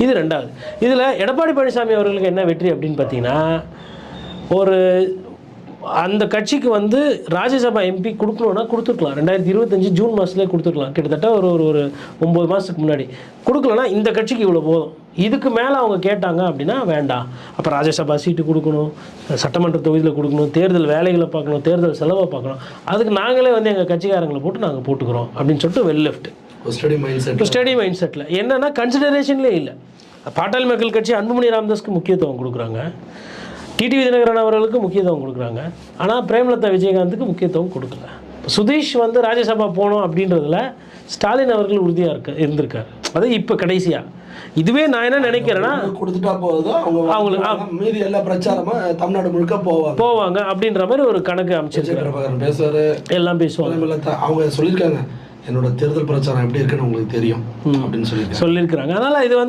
இது ரெண்டாவது. இதில் எடப்பாடி பழனிசாமி அவர்களுக்கு என்ன வெற்றி அப்படின்னு பார்த்தீங்கன்னா, ஒரு அந்த கட்சிக்கு வந்து ராஜ்யசபா எம்பி கொடுக்கணுன்னா கொடுத்துருக்கலாம். 2025 ஜூன் மாதத்துலேயே கொடுத்துருக்கலாம். கிட்டத்தட்ட ஒரு ஒரு 9 மாதத்துக்கு முன்னாடி கொடுக்கலன்னா இந்த கட்சிக்கு இவ்வளோ போதும். இதுக்கு மேலே அவங்க கேட்டாங்க அப்படின்னா வேண்டாம். அப்போ ராஜ்யசபா சீட்டு கொடுக்கணும், சட்டமன்ற தொகுதியில் கொடுக்கணும், தேர்தல் வேலைகளை பார்க்கணும், தேர்தல் செலவை பார்க்கணும். அதுக்கு நாங்களே வந்து எங்கள் கட்சிக்காரங்களை போட்டு நாங்கள் போட்டுக்கிறோம் அப்படின்னு சொல்லிட்டு well left study mind settle என்னென்னா கன்சிடரேஷன்லேயே இல்லை. பாட்டாளி மக்கள் கட்சி அன்புமணி ராமதாஸ்க்கு முக்கியத்துவம் கொடுக்குறாங்க, டிடிவி தினகரன் அவர்களுக்கு முக்கியத்துவம் கொடுக்குறாங்க, ஆனால் பிரேமலதா விஜயகாந்துக்கு முக்கியத்துவம் கொடுக்கல. சுதீஷ் வந்து ராஜ்யசபா போகணும் அப்படின்றதுல ஸ்டாலின் அவர்கள் உறுதியாக இருந்திருக்காரு. அது இப்போ கடைசியாக இதுவே நான் என்ன நினைக்கிறேன்னா கொடுத்துட்டா போதும், அவங்களுக்கு மீதி எல்லா பிரச்சாரமா தமிழ்நாடு முழுக்க போவாங்க அப்படின்ற மாதிரி ஒரு கணக்கு அமைச்சிருக்காரு. பேசுவாரு, எல்லாம் பேசுவாங்க. அவங்க சொல்லியிருக்காங்க என்னோட தேர்தல் பிரச்சாரம் எப்படி இருக்குன்னு உங்களுக்கு தெரியும் அப்படின்னு சொல்லியிருக்காங்க. அதனால் இது வந்து